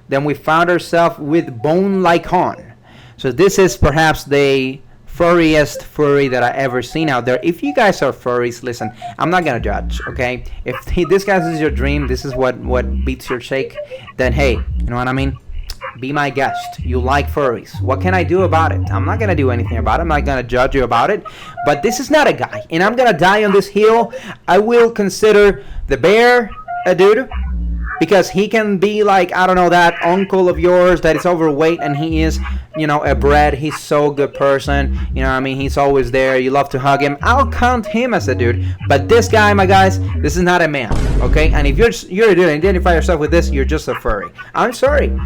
then we found ourselves with Bone Lycon. So this is perhaps the furriest furry that I ever seen out there. If you guys are furries, listen, I'm not gonna judge, okay? If this guys is your dream, this is what beats your shake, then hey, you know what I mean? Be my guest. You like furries. What can I do about it? I'm not gonna do anything about it. I'm not gonna judge you about it. But this is not a guy, and I'm gonna die on this hill. I will consider the bear a dude, because he can be like, I don't know, that uncle of yours that is overweight and he is, you know, a bred. He's so good person. You know what I mean? He's always there. You love to hug him. I'll count him as a dude. But this guy, my guys, this is not a man, okay? And if you're a dude and identify yourself with this, you're just a furry. I'm sorry.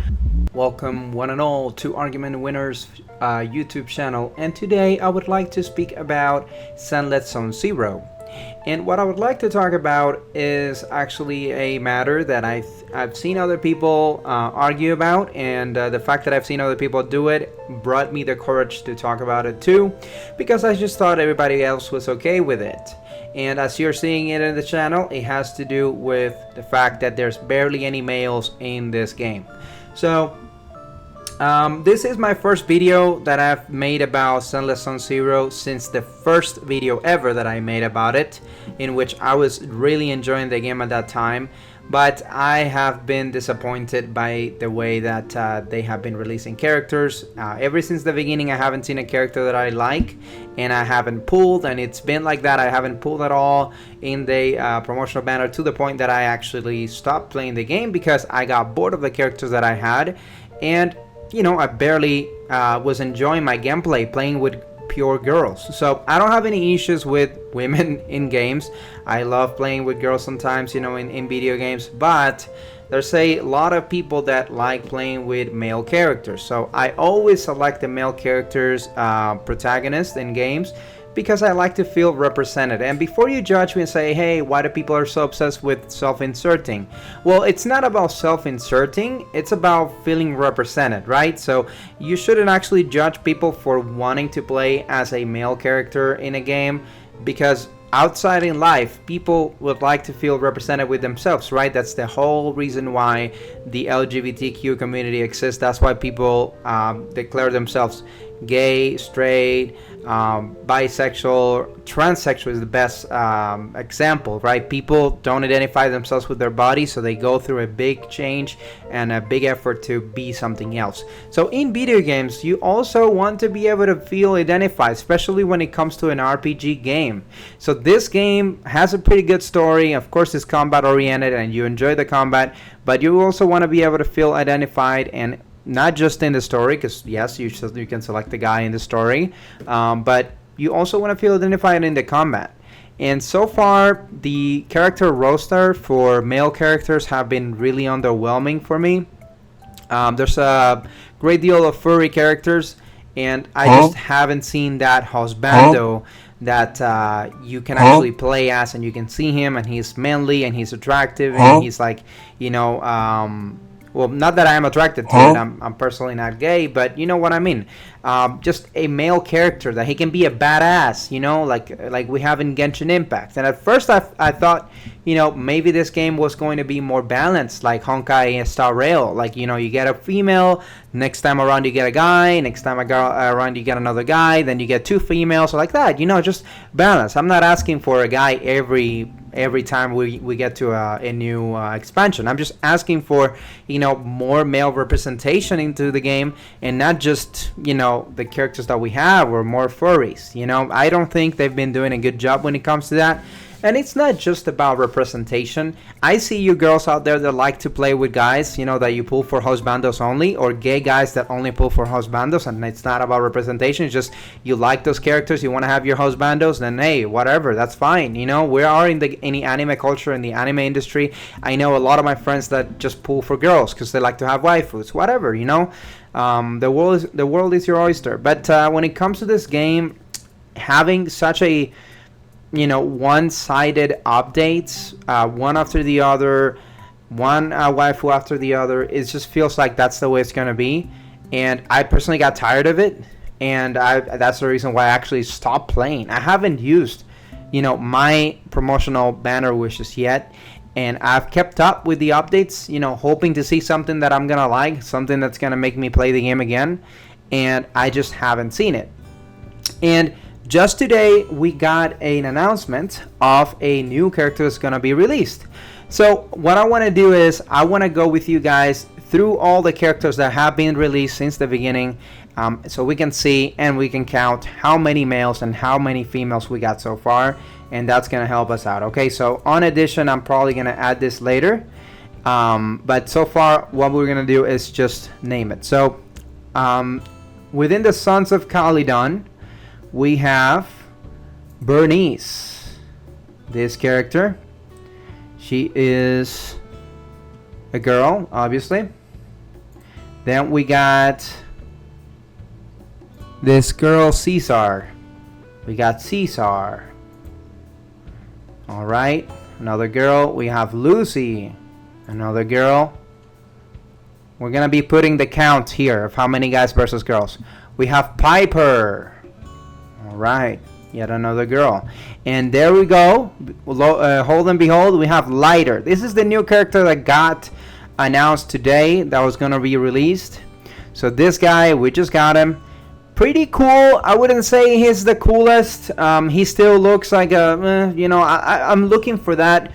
Welcome one and all to Argument Winners YouTube channel. And today I would like to speak about Zenless Zone Zero. And what I would like to talk about is actually a matter that I've seen other people argue about, and the fact that I've seen other people do it brought me the courage to talk about it too, because I just thought everybody else was okay with it. And as you're seeing it in the channel, it has to do with the fact that there's barely any males in this game. So this is my first video that I've made about Zenless Zone Zero since the first video ever that I made about it, in which I was really enjoying the game at that time. But I have been disappointed by the way that they have been releasing characters. Ever since the beginning, I haven't seen a character that I like, and I haven't pulled, and it's been like that. I haven't pulled at all in the promotional banner, to the point that I actually stopped playing the game because I got bored of the characters that I had. And you know, I barely was enjoying my gameplay playing with pure girls. So I don't have any issues with women in games. I love playing with girls sometimes, you know, in video games. But there's a lot of people that like playing with male characters. So I always select the male characters protagonists in games, because I like to feel represented. And before you judge me and say, hey, why do people are so obsessed with self-inserting? Well, it's not about self-inserting, it's about feeling represented, right? So you shouldn't actually judge people for wanting to play as a male character in a game, because outside in life, people would like to feel represented with themselves, right? That's the whole reason why the LGBTQ community exists. That's why people declare themselves gay, straight, bisexual, transsexual is the best example, right? People don't identify themselves with their body, so they go through a big change and a big effort to be something else. So in video games, you also want to be able to feel identified, especially when it comes to an RPG game. So this game has a pretty good story. Of course, it's combat oriented and you enjoy the combat, but you also want to be able to feel identified, and not just in the story, because yes, you can select the guy in the story, but you also want to feel identified in the combat. And so far, the character roster for male characters have been really underwhelming for me. There's a great deal of furry characters, and I just haven't seen that husbando that you can actually play as, and you can see him, and he's manly and he's attractive, and he's like, you know, well, not that I am attracted to it. I'm personally not gay, but you know what I mean. Just a male character that he can be a badass, you know, like we have in Genshin Impact. And at first I thought, you know, maybe this game was going to be more balanced, like Honkai and Star Rail. Like, you know, you get a female, next time around you get a guy, next time around you get another guy, then you get two females, or like that. You know, just balance. I'm not asking for a guy every time we get to a new expansion. I'm just asking for, you know, more male representation into the game, and not just, you know, the characters that we have, or more furries. You know, I don't think they've been doing a good job when it comes to that. And it's not just about representation. I see you girls out there that like to play with guys, you know, that you pull for husbandos only, or gay guys that only pull for husbandos, and it's not about representation. It's just you like those characters, you want to have your husbandos, then hey, whatever, that's fine. You know, we are in the anime culture, in the anime industry. I know a lot of my friends that just pull for girls because they like to have waifus, whatever, you know. The world is your oyster. But when it comes to this game, having such a, you know, one-sided updates, one after the other, one waifu after the other, it just feels like that's the way it's going to be. And I personally got tired of it, and that's the reason why I actually stopped playing. I haven't used, you know, my promotional banner wishes yet, and I've kept up with the updates, hoping to see something that I'm gonna like, something that's gonna make me play the game again, and I just haven't seen it. And just today we got an announcement of a new character that's gonna be released. So what I want to do is I want to go with you guys through all the characters that have been released since the beginning, so we can see and we can count how many males and how many females we got so far, and that's going to help us out. Okay, so on addition, I'm probably going to add this later, but so far what we're going to do is just name it. So within the Sons of Calydon, we have Bernice, this character. She is a girl, obviously. Then we got this girl, Caesar. We got Caesar. All right, another girl. We have Lucy, another girl. We're gonna be putting the count here of how many guys versus girls. We have Piper. All right, yet another girl. And there we go. Hold and behold, we have Lighter. This is the new character that got announced today that was gonna be released. So this guy, we just got him. Pretty cool. I wouldn't say he's the coolest. He still looks like I'm looking for that,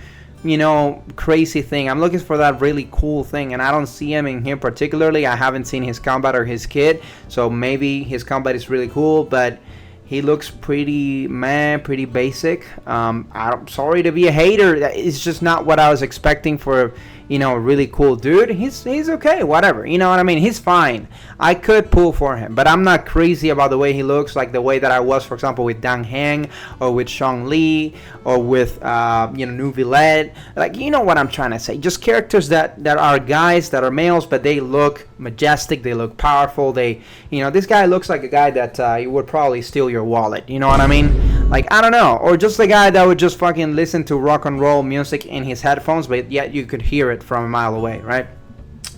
crazy thing. I'm looking for that really cool thing, and I don't see him in here particularly. I haven't seen his combat or his kit, so maybe his combat is really cool, but he looks pretty pretty basic. I'm sorry to be a hater. It's just not what I was expecting for, a really cool dude. He's okay, whatever. You know what I mean? He's fine. I could pull for him, but I'm not crazy about the way he looks, like the way that I was, for example, with Dang Heng or with Shang Li or with Nuvilet. Like, you know what I'm trying to say? Just characters that are guys that are males, but they look majestic. They look powerful. This guy looks like a guy that you would probably steal your wallet. You know what I mean? Like, I don't know. Or just the guy that would just fucking listen to rock and roll music in his headphones, but yet you could hear it from a mile away, right?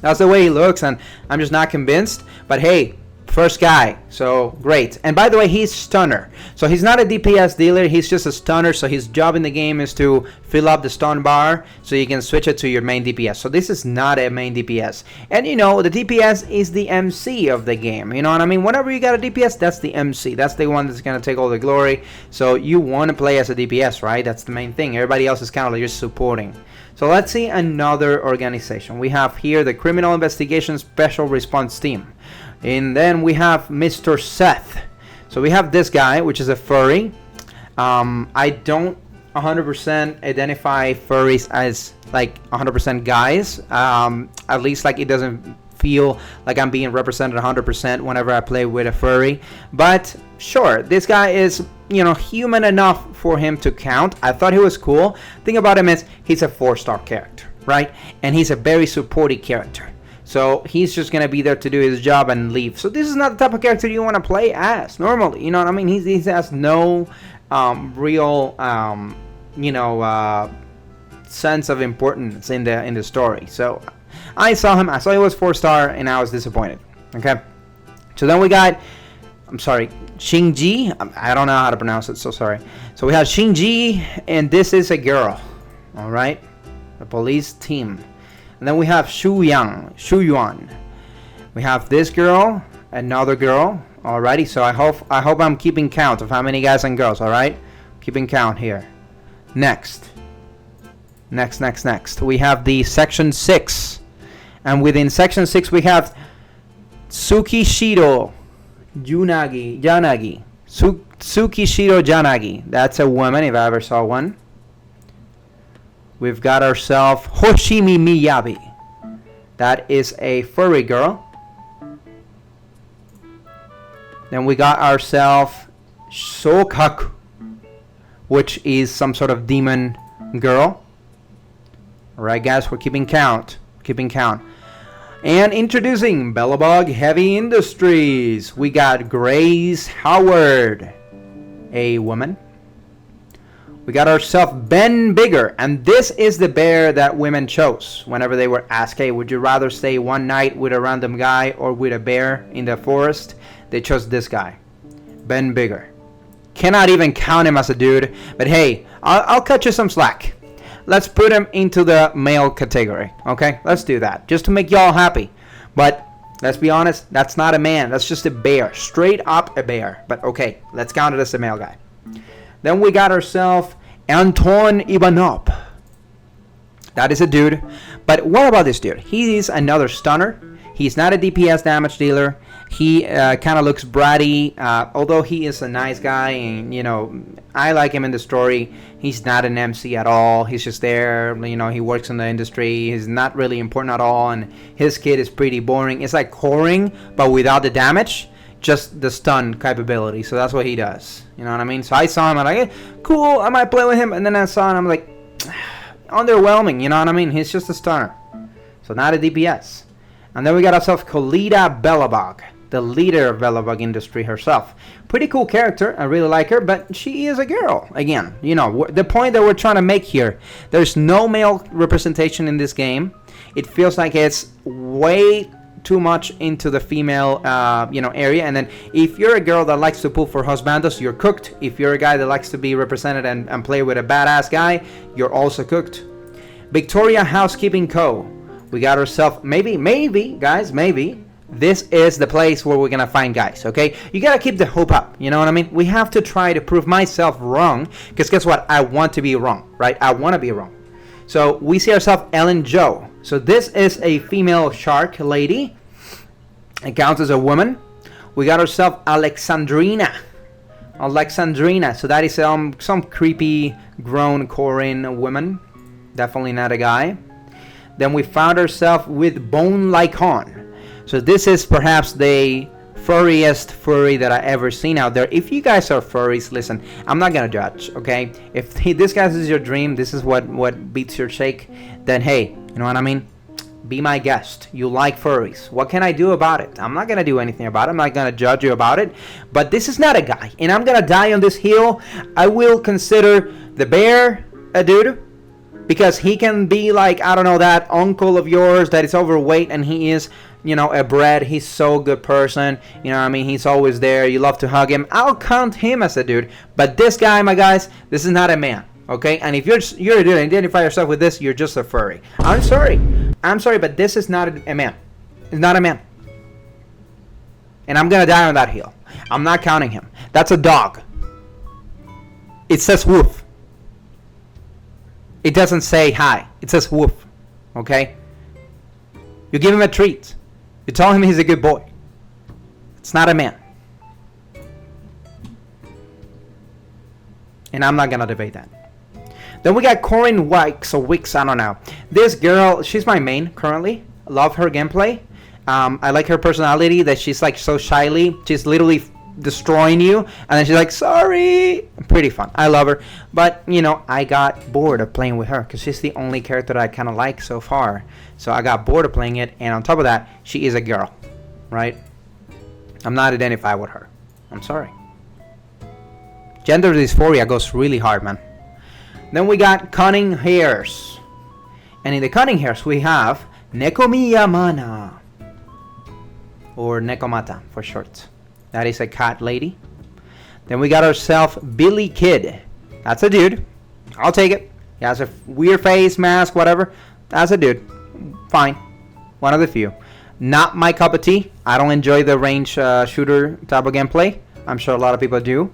That's the way he looks, and I'm just not convinced. But hey, first guy, so great. And by the way, he's stunner. So he's not a DPS dealer, he's just a stunner. So his job in the game is to fill up the stun bar so you can switch it to your main DPS. So this is not a main DPS. And the DPS is the MC of the game. You know what I mean? Whenever you got a DPS, that's the MC. That's the one that's going to take all the glory. So you want to play as a DPS, right? That's the main thing. Everybody else is kind of like just supporting. So let's see another organization. We have here the Criminal Investigation Special Response Team. And then we have Mr. Seth. So we have this guy, which is a furry. I don't 100% identify furries as like 100% guys. At least like it doesn't feel like I'm being represented 100% whenever I play with a furry. But sure, this guy is, human enough for him to count. I thought he was cool. Thing about him is he's a 4-star character, right? And he's a very supportive character. So he's just going to be there to do his job and leave. So this is not the type of character you want to play as normally. You know what I mean? He has no real, sense of importance in the story. So I saw him. I saw he was 4-star, and I was disappointed. Okay. So then we got, Xingji. I don't know how to pronounce it, so sorry. So we have Xingji, and this is a girl. All right. The police team. And then we have Shu Yuan. We have this girl, another girl. Alrighty, so I hope I'm keeping count of how many guys and girls. All right, keeping count here. Next. We have the Section 6, and within Section 6 we have Tsukishiro Janagi. Tsukishiro Janagi. That's a woman if I ever saw one. We've got ourselves Hoshimi Miyabi. That is a furry girl. Then we got ourselves Shokaku, which is some sort of demon girl. Alright guys, we're keeping count. And introducing Bellabog Heavy Industries. We got Grace Howard, a woman. We got ourselves Ben Bigger, and this is the bear that women chose whenever they were asked, hey, would you rather stay one night with a random guy or with a bear in the forest? They chose this guy, Ben Bigger. Cannot even count him as a dude, but hey, I'll cut you some slack. let's put him into the male category. Okay, let's do that just to make y'all happy. But let's be honest, that's not a man. That's just a bear, straight up a bear. But okay, let's count it as a male guy. Then we got ourselves Anton Ivanov. That is a dude. But what about this dude? He is another stunner. He's not a DPS damage dealer. He kind of looks bratty, although he is a nice guy, and you know, I like him in the story. He's not an MC at all. He's just there. You know, he works in the industry. He's not really important at all, and his kit is pretty boring. It's like coring, but without the damage, just the stun capability. So that's what he does. You know what I mean? So I saw him, and I'm like, hey, cool, I might play with him. And then I saw him, I'm like, underwhelming. You know what I mean? He's just a stunner, so not a DPS. And then we got ourselves Kolita Belobog, the leader of Belobog industry herself. Pretty cool character. I really like her, but she is a girl. Again, you know, the point that we're trying to make here, there's no male representation in this game. It feels like it's way too much into the female, area. And then if you're a girl that likes to pull for husbandos, you're cooked. If you're a guy that likes to be represented and play with a badass guy, you're also cooked. Victoria Housekeeping Co. We got ourselves, maybe, guys, maybe this is the place where we're going to find guys, okay? You got to keep the hope up, you know what I mean? We have to try to prove myself wrong, because guess what? I want to be wrong, right? I want to be wrong. So we see ourselves Ellen Joe. So this is a female shark lady. It counts as a woman. We got ourselves Alexandrina. So that is some creepy grown Korean woman. Definitely not a guy. Then we found ourselves with Bone Lycon. So this is perhaps the furriest furry that I ever seen out there. If you guys are furries, listen, I'm not gonna judge, okay? If this guy's is your dream, this is what beats your shake, then hey, you know what I mean? Be my guest. You like furries. What can I do about it? I'm not gonna do anything about it. I'm not gonna judge you about it. But this is not a guy, and I'm gonna die on this hill. I will consider the bear a dude, because he can be like, I don't know, that uncle of yours that is overweight and he is, you know, a bread. He's so good person. You know what I mean? He's always there. You love to hug him. I'll count him as a dude. But this guy, my guys, this is not a man. Okay? And if you're a dude and identify yourself with this, you're just a furry. I'm sorry, but this is not a man. It's not a man. And I'm going to die on that hill. I'm not counting him. That's a dog. It says woof. It doesn't say hi. It says woof. Okay? You give him a treat. You tell him he's a good boy. It's not a man. And I'm not going to debate that. Then we got Corinne Wicks, or Wicks, I don't know. This girl, she's my main currently. Love her gameplay. I like her personality, that she's like so shyly. She's literally destroying you, and then she's like, sorry. Pretty fun. I love her. But, you know, I got bored of playing with her, because she's the only character that I kind of like so far. So I got bored of playing it, and on top of that, she is a girl, right? I'm not identified with her. I'm sorry. Gender dysphoria goes really hard, man. Then we got Cunning Hares. And in the Cunning Hares, we have Nekomiya Mana, or Nekomata for short. That is a cat lady. Then we got ourselves Billy Kid. That's a dude. I'll take it. He has a weird face, mask, whatever. That's a dude. Fine. One of the few. Not my cup of tea. I don't enjoy the range shooter type of gameplay. I'm sure a lot of people do.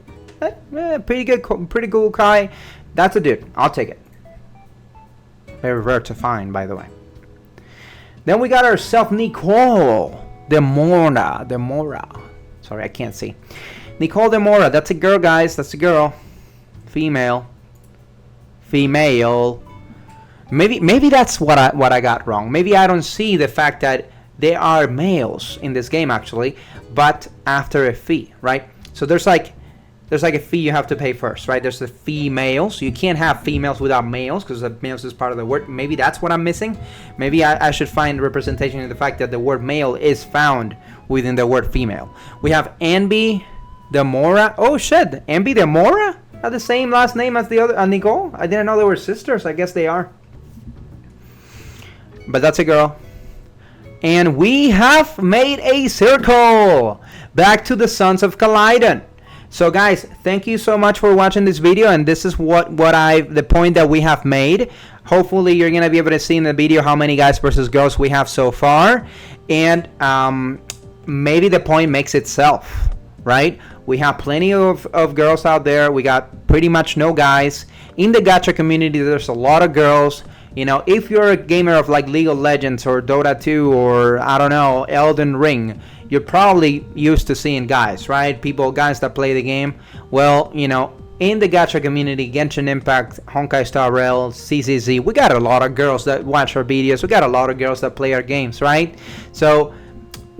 Pretty cool guy. That's a dude. I'll take it. Very rare to find, by the way. Then we got ourselves Nicole Demora. Sorry, I can't see. Nicole Demora. That's a girl, guys. That's a girl. Female. Maybe that's what I got wrong. Maybe I don't see the fact that there are males in this game actually, but after a fee, right? So there's like a fee you have to pay first, right? There's the females. You can't have females without males, because the males is part of the word. Maybe that's what I'm missing. Maybe I should find representation in the fact that the word male is found within the word female. We have Ambi Demora. Oh shit, Ambi Demora have the same last name as the other Nicole. I didn't know they were sisters. I guess they are. But that's a girl. And we have made a circle back to the Sons of Kaliden. So guys, thank you so much for watching this video, and this is the point that we have made. Hopefully you're gonna be able to see in the video how many guys versus girls we have so far, and maybe the point makes itself, right? We have plenty of girls out there. We got pretty much no guys. In the gacha community, there's a lot of girls. You know, if you're a gamer of like League of Legends or Dota 2 or, I don't know, Elden Ring, you're probably used to seeing guys, right? Guys that play the game. Well, you know, in the gacha community, Genshin Impact, Honkai Star Rail, CCZ, we got a lot of girls that watch our videos. We got a lot of girls that play our games, right? So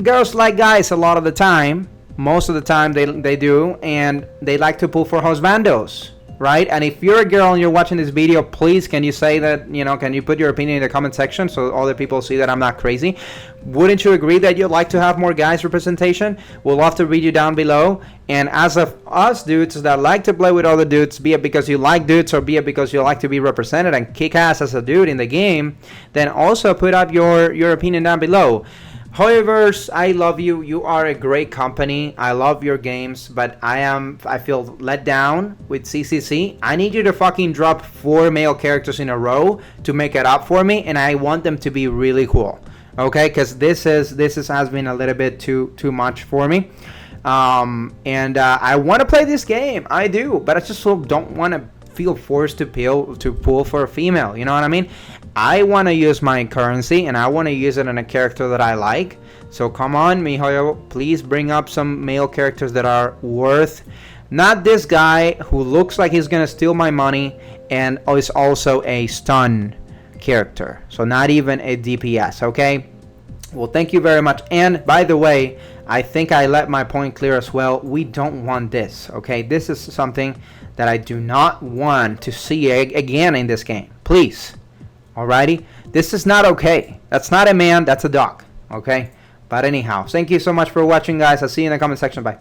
girls like guys a lot of the time. Most of the time they do, and they like to pull for husbandos, right? And if you're a girl and you're watching this video, please can you say that, you know, can you put your opinion in the comment section so other people see that I'm not crazy? Wouldn't you agree that you'd like to have more guys representation? We'll love to read you down below. And as of us dudes that like to play with other dudes, be it because you like dudes or be it because you like to be represented and kick ass as a dude in the game, then also put up your opinion down below. However, I love you. You are a great company. I love your games, but I feel let down with CCC. I need you to fucking drop 4 male characters in a row to make it up for me, and I want them to be really cool. Okay, because this has been a little bit too much for me. I want to play this game. I do, but I just don't want to feel forced to pull for a female. You know what I mean? I want to use my currency, and I want to use it on a character that I like. So come on, miHoYo, please bring up some male characters that are worth. Not this guy who looks like he's gonna steal my money and is also a stun character. So not even a DPS, okay? Well, thank you very much. And by the way, I think I let my point clear as well. We don't want this, okay? This is something that I do not want to see again in this game. Please. Alrighty? This is not okay. That's not a man, that's a dog. Okay? But anyhow, thank you so much for watching, guys. I'll see you in the comment section. Bye.